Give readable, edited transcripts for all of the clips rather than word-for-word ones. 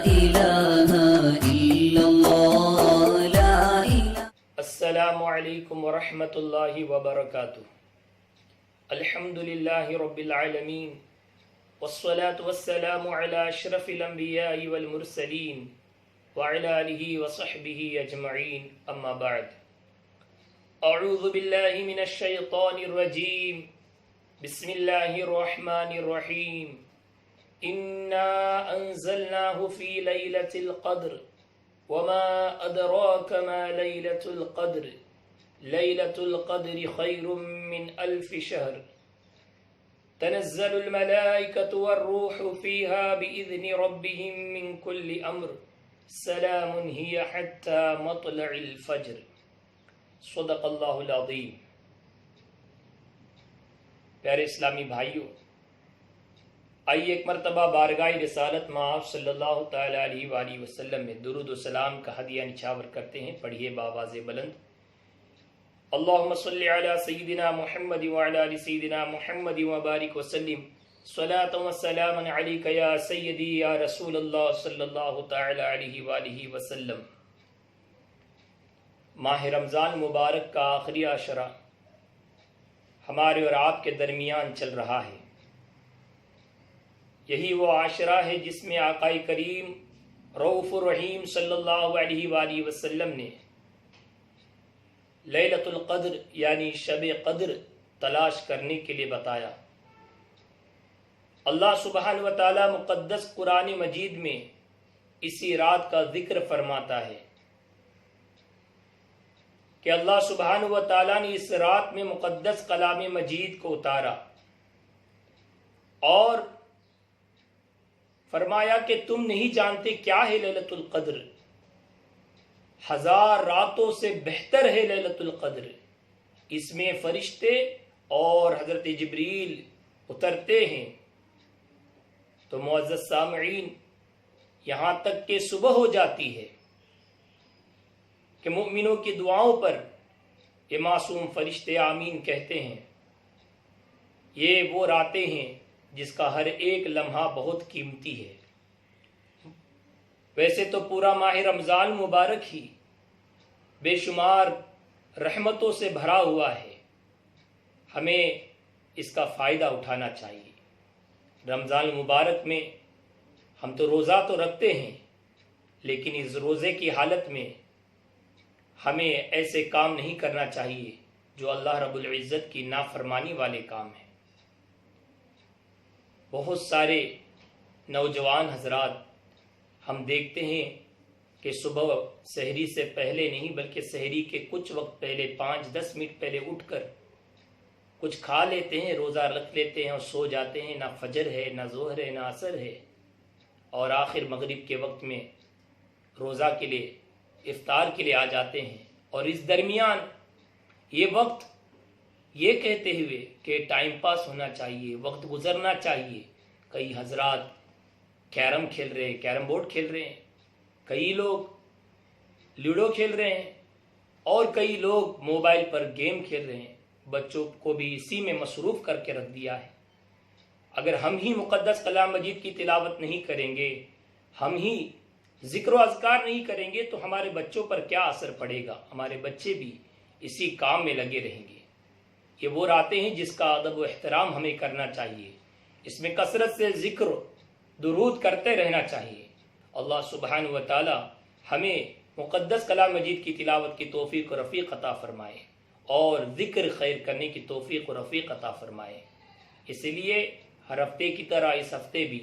إله إلا الله لا إله. السلام علیکم ورحمۃ اللہ وبرکاتہ. الحمد للہ رب العالمین والصلاة والسلام علی اشرف الانبیاء والمرسلین وعلی آلہ وصحبہ اجمعین، اما بعد. اعوذ باللہ من الشیطان الرجیم، بسم اللہ الرحمن الرحیم. انا انزلناہ فی لیلۃ القدر وما ادراک ما لیلۃ القدر لیلۃ القدر خیر من الف شہر تنزل الملائکۃ والروح فیہا بإذن ربہم من کل امر سلام ہی حتی مطلع الفجر. صدق اللہ العظیم. پیارے اسلامی بھائیوں، آئیے ایک مرتبہ بارگاہ رسالت مآب صلی اللہ تعالی علیہ وآلہ وسلم میں درود و سلام کا ہدیہ نچھاور کرتے ہیں. پڑھیے بآواز بلند. اللہم صلی علی سیدنا محمد وعلی آل سیدنا محمد وبارک وسلم صلاۃ و سلام علیک یا سیدی یا رسول اللہ صلی اللہ تعالی علیہ وآلہ وسلم. ماہ رمضان مبارک کا آخری عشرہ ہمارے اور آپ کے درمیان چل رہا ہے. یہی وہ عاشرہ ہے جس میں آقا کریم رؤوف الرحیم صلی اللہ علیہ وآلہ وسلم نے لیلۃ القدر یعنی شب قدر تلاش کرنے کے لیے بتایا. اللہ سبحانہ و تعالی مقدس قرآن مجید میں اسی رات کا ذکر فرماتا ہے کہ اللہ سبحانہ و تعالی نے اس رات میں مقدس کلام مجید کو اتارا اور فرمایا کہ تم نہیں جانتے کیا ہے لیلۃ القدر، ہزار راتوں سے بہتر ہے لیلۃ القدر. اس میں فرشتے اور حضرت جبریل اترتے ہیں. تو معزز سامعین، یہاں تک کہ صبح ہو جاتی ہے کہ مؤمنوں کی دعاؤں پر یہ معصوم فرشتے آمین کہتے ہیں. یہ وہ راتیں ہیں جس کا ہر ایک لمحہ بہت قیمتی ہے. ویسے تو پورا ماہ رمضان مبارک ہی بے شمار رحمتوں سے بھرا ہوا ہے. ہمیں اس کا فائدہ اٹھانا چاہیے. رمضان مبارک میں ہم تو روزہ تو رکھتے ہیں، لیکن اس روزے کی حالت میں ہمیں ایسے کام نہیں کرنا چاہیے جو اللہ رب العزت کی نافرمانی والے کام ہیں. بہت سارے نوجوان حضرات ہم دیکھتے ہیں کہ صبح سحری سے پہلے نہیں بلکہ سحری کے کچھ وقت پہلے 5-10 منٹ پہلے اٹھ کر کچھ کھا لیتے ہیں، روزہ رکھ لیتے ہیں اور سو جاتے ہیں. نہ فجر ہے، نہ ظہر ہے، نہ عصر ہے، اور آخر مغرب کے وقت میں روزہ کے لیے افطار کے لیے آ جاتے ہیں. اور اس درمیان یہ وقت یہ کہتے ہوئے کہ ٹائم پاس ہونا چاہیے، وقت گزرنا چاہیے، کئی حضرات کیرم کھیل رہے ہیں، کیرم بورڈ کھیل رہے ہیں، کئی لوگ لوڈو کھیل رہے ہیں، اور کئی لوگ موبائل پر گیم کھیل رہے ہیں. بچوں کو بھی اسی میں مصروف کر کے رکھ دیا ہے. اگر ہم ہی مقدس کلام مجید کی تلاوت نہیں کریں گے، ہم ہی ذکر و اذکار نہیں کریں گے، تو ہمارے بچوں پر کیا اثر پڑے گا؟ ہمارے بچے بھی اسی کام میں لگے رہیں گے. یہ وہ راتیں ہیں جس کا ادب و احترام ہمیں کرنا چاہیے. اس میں کثرت سے ذکر درود کرتے رہنا چاہیے. اللہ سبحانہ و تعالی ہمیں مقدس کلام مجید کی تلاوت کی توفیق و رفیق عطا فرمائے اور ذکر خیر کرنے کی توفیق و رفیق عطا فرمائے. اس لیے ہر ہفتے کی طرح اس ہفتے بھی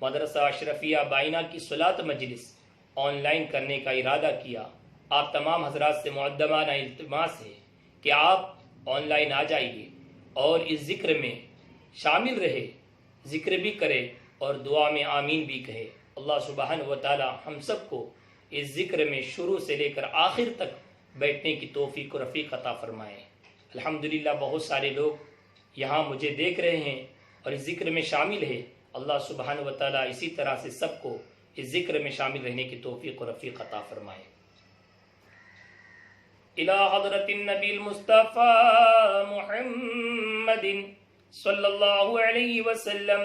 مدرسہ اشرفیہ بائنہ کی صلاۃ مجلس آن لائن کرنے کا ارادہ کیا. آپ تمام حضرات سے مقدمانہ التماس ہے کہ آپ آن لائن آ جائیے اور اس ذکر میں شامل رہے، ذکر بھی کرے اور دعا میں آمین بھی کہے. اللہ سبحانہ و تعالی ہم سب کو اس ذکر میں شروع سے لے کر آخر تک بیٹھنے کی توفیق و رفیق عطا فرمائے. الحمدللہ بہت سارے لوگ یہاں مجھے دیکھ رہے ہیں اور اس ذکر میں شامل ہے. اللہ سبحانہ و تعالی اسی طرح سے سب کو اس ذکر میں شامل رہنے کی توفیق و رفیق عطا فرمائے. الى حضرت النبی المصطفى محمد صلی اللہ علیہ وسلم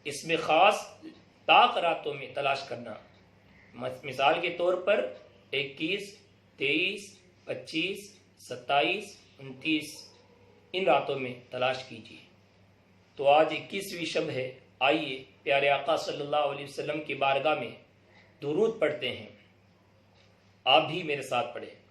اس میں خاص طاق راتوں میں تلاش کرنا، مثال کے طور پر 21، 23، 25، 27، 29 ان راتوں میں تلاش کیجیے۔ تو آج 21ویں شب ہے، آئیے پیارے آقا صلی اللہ علیہ وسلم کی بارگاہ میں درود پڑھتے ہیں۔ آپ بھی میرے ساتھ پڑھیں۔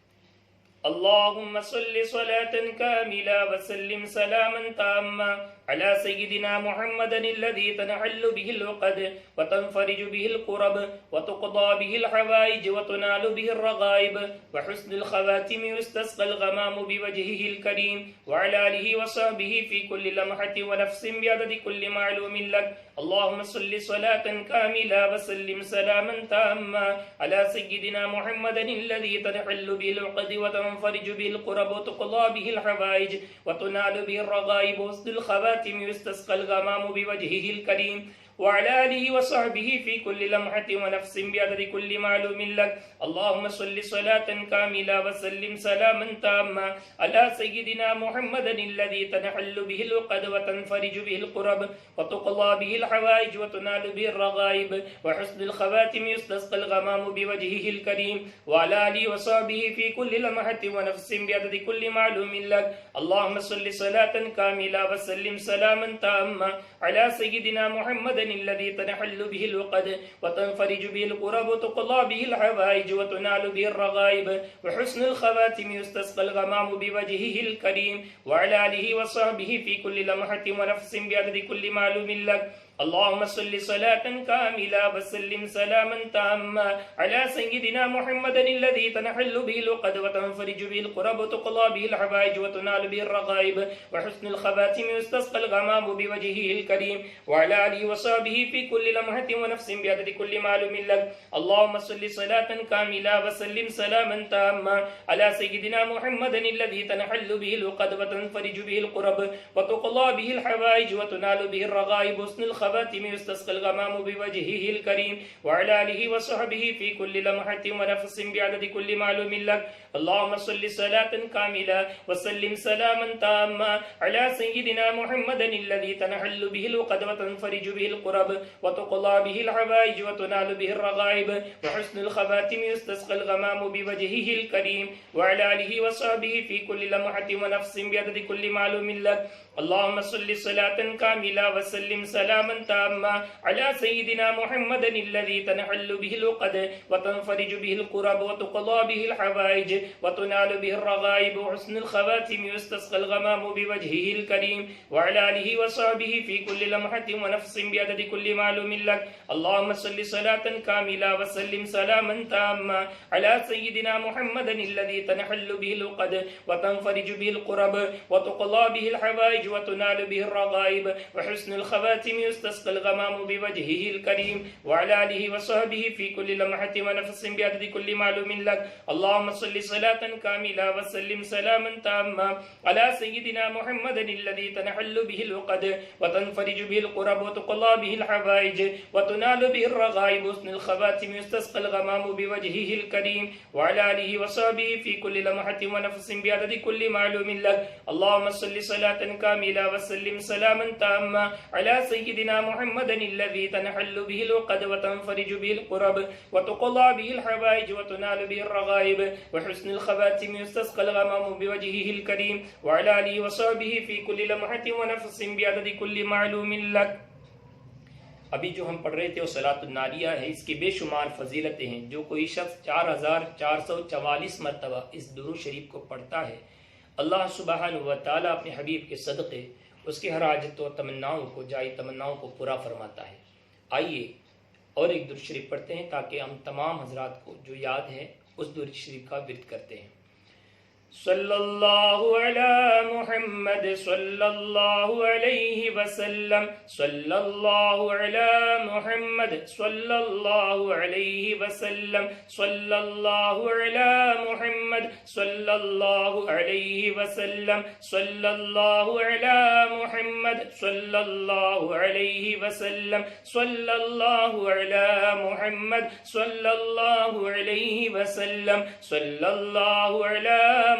اللهم صل صلاة كاملة وسلم سلاما تاما على سيدنا محمد الذي تنحل به العقد وتنفرج به الكرب وتقضى به الحوائج وتنال به الرغائب وحسن الخواتم يستسقى الغمام بوجهه الكريم وعلى آله وصحبه في كل لمحة ونفس بعدد كل معلوم لك. اللهم صل صلاة كاملة وسلم سلاما تاما على سيدنا محمد الذي تنحل به العقد وتنفرج به الكرب وتقضى به الحوائج وتنال به الرغائب وحسن الخواتم يستسقى الغمام بوجهه الكريم وعلى آله وصحبه في كل لمحة ونفس بعدد كل معلوم لك. اللهم صل صلاة كاملة وسلم سلاما تاما على سيدنا محمد الذي تنحل به العقد وتنفرج به الكرب وتقضى به الحوائج وتنال به الرغائب وحسن الخواتم يستسقى الغمام بوجهه الكريم وعلى آله وصحبه في كل لمحة ونفس بعدد كل معلوم لك. اللهم صل صلاة كاملة وسلم سلاما تاما على سيدنا محمد الذي تنحل به العقد وتنفرج به الكرب وتقضى به الحوائج وتنال به الرغائب وحسن الخواتم يستسقى الغمام بوجهه الكريم وعلى آله وصحبه في كل لمحة ونفس بعدد كل معلوم لك. اللهم صل صلاة كاملة وسلم سلاما تاما على سيدنا محمد الذي تنحل به العقد وتنفرج به الكرب وتقضى به الحوائج وتنال به الرغائب وحسن الخواتم يستسقى الغمام بوجهه الكريم وعلى آله وصحبه في كل لمحة ونفس بعدد كل معلوم لك. اللهم صل صلاة كاملة وسلم سلاما تاما على سيدنا محمد الذي تنحل به العقد وتنفرج به الكرب وتقضى به الحوائج وتنال به الرغائب وحسن الخواتم يستسقى الغمام بوجهه الكريم وعلى آله وصحبه في كل لمحة ونفس بعدد كل معلوم لك. اللهم صل صلاة كاملة وسلم سلاما تاما على سيدنا محمد الذي تنحل به العقد وتنفرج به الكرب وتقضى به الحوائج وتنال به الرغائب وحسن الخواتم يستسقى الغمام بوجهه الكريم وعلى آله وصحبه في كل لمحة ونفس بعدد كل معلوم لك. اللهم صل صلاة كاملة وسلم سلاما تاما على سيدنا محمد الذي تنحل به العقد وتنفرج به الكرب وتقضى به الحوائج وتنال به الرغائب وحسن الخواتم يستسقى الغمام بوجهه الكريم وعلى آله وصحبه في كل لمحة ونفس بعدد كل معلوم لك. اللهم صل صلاة كاملة وسلم سلاما تاما على سيدنا محمد الذي تنحل به العقد وتنفرج به الكرب وتقضى به الحوائج وتنال به الرغائب وحسن الخواتم يستسقى الغمام بوجهه الكريم وعلى آله وصحبه في كل لمحة ونفس بعدد كل معلوم لك. اللهم صل صلاة كاملة وسلم سلاما تاما على سيدنا محمد الذي تنحل به العقد وتنفرج به الكرب وتقضى به الحوائج وتنال به الرغائب وحسن الخواتم يستسقى الغمام بوجهه الكريم وعلى آله وصحبه في كل لمحة ونفس بعدد كل معلوم لك. اللهم صل صلاة كاملة وسلم سلاما تاما على سيدنا محمد الذي تنحل به العقد وتنفرج به الكرب وتقضى به الحوائج وتنال به الرغائب وحسن الخواتم يستسقى الغمام بوجهه الكريم وعلى آله وصحبه في كل لمحة ونفس بعدد كل معلوم لك. ابھی جو ہم پڑھ رہے تھے وہ صلاۃ الناریہ ہے، اس کی بے شمار فضیلتیں ہیں۔ جو کوئی شخص 4444 مرتبہ اس درود شریف کو پڑھتا ہے، اللہ سبحانہ و تعالیٰ اپنے حبیب کے صدقے اس کی ہر حاجت و تمناؤں کو، جائے تمناؤں کو پورا فرماتا ہے۔ آئیے اور ایک درود شریف پڑھتے ہیں تاکہ ہم تمام حضرات کو جو یاد ہے اس درود شریف کا ورد کرتے ہیں۔ صلی اللہ علی محمد صلی اللہ علیہ وسلم صلی اللہ علی محمد صلی اللہ علیہ وسلم صلی اللہ علی محمد صلی اللہ علیہ وسلم صلی اللہ علی محمد صلی اللہ علیہ وسلم صلی اللہ علی محمد صلی اللہ علیہ وسلم صلی اللہ علی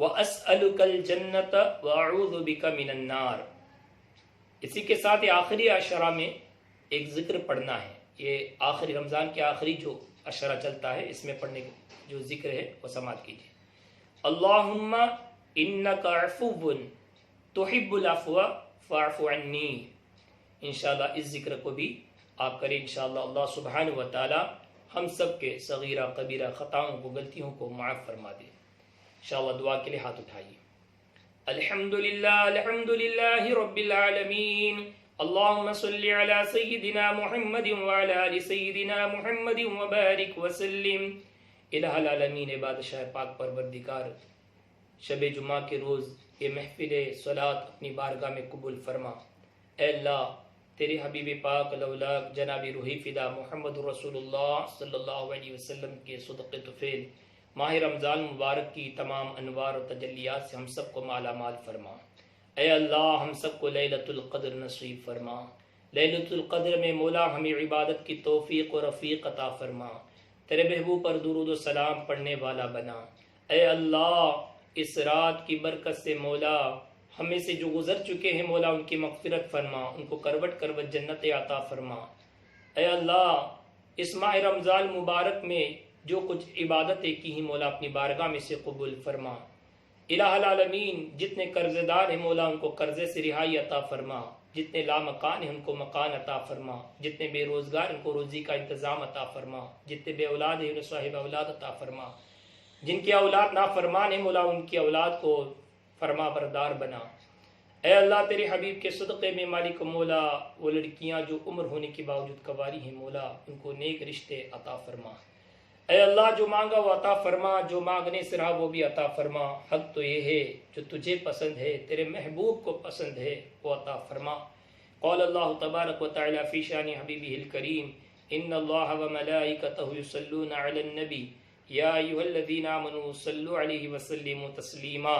وَأَسْأَلُكَ الْجَنَّةَ وَأَعُوذُ بِكَ مِنَ النَّارِ۔ اسی کے ساتھ یہ آخری عشرہ میں ایک ذکر پڑھنا ہے، یہ آخری رمضان کے آخری جو عشرہ چلتا ہے اس میں پڑھنے جو ذکر ہے وہ سماعت کیجیے۔ اللہم انک عفو تحب العفو فاعف عنی۔ انشاءاللہ اس ذکر کو بھی آپ کریں، انشاءاللہ اللہ سبحانہ وتعالی ہم سب کے صغیرہ کبیرہ خطاؤں کو غلطیوں کو معاف فرما دے۔ انشاءاللہ دعا کے لیے ہاتھ اٹھائیے۔ الحمدللہ رب العالمین، اللہم صلی علی سیدنا محمد وعلی آل سیدنا محمد وبارک وسلم۔ الہ العالمین بادشاہ پاک پروردگار، شب جمعہ کے روز یہ محفل صلاۃ اپنی بارگاہ میں قبول فرما۔ اے اللہ تیرے حبیب پاک لولاک جناب روحی فدا محمد رسول اللہ صلی اللہ علیہ وسلم کے صدقے طفیل ماہ رمضان مبارک کی تمام انوار و تجلیات سے ہم سب کو مالا مال فرما۔ اے اللہ ہم سب کو لیلۃ القدر نصیب فرما۔ لیلۃ القدر میں مولا ہمیں عبادت کی توفیق و رفیق عطا فرما، تیرے محبوب پر درود و سلام پڑھنے والا بنا۔ اے اللہ اس رات کی برکت سے مولا ہمیں سے جو گزر چکے ہیں مولا ان کی مغفرت فرما، ان کو کروٹ کروٹ جنت عطا فرما۔ اے اللہ اس ماہ رمضان مبارک میں جو کچھ عبادتیں کی ہیں مولا اپنی بارگاہ میں سے قبول فرما۔ الہ العالمین جتنے قرضے دار ہیں مولا ان کو قرضے سے رہائی عطا فرما، جتنے لامکان ہیں ان کو مکان عطا فرما، جتنے بے روزگار ان کو روزی کا انتظام عطا فرما، جتنے بے اولاد ہیں انہیں صاحب اولاد عطا فرما، جن کی اولاد نافرمان ہیں مولا ان کی اولاد کو فرما بردار بنا۔ اے اللہ تیرے حبیب کے صدقے میں مالک مولا وہ لڑکیاں جو عمر ہونے کے باوجود کواری ہیں مولا ان کو نیک رشتے عطا فرما۔ اے اللہ جو مانگا وہ عطا فرما، جو مانگنے سے رہا وہ بھی عطا فرما۔ حق تو یہ ہے جو تجھے پسند ہے، تیرے محبوب کو پسند ہے وہ عطا فرما۔ قال اللہ تبارک و تعالی فی شان حبیبہ الکریم ان اللہ وملائکتہ یصلون علی النبی یا ایھا الذین آمنوا صلوا علیہ وسلموا تسلیما۔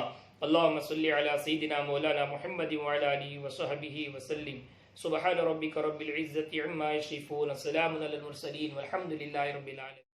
اللہم صلی علی سیدنا مولانا محمد وعلی آلہ وصحبہ وسلم۔ سبحان ربک رب العزۃ عما یصفون، سلام علی المرسلین والحمد للہ رب العالمین۔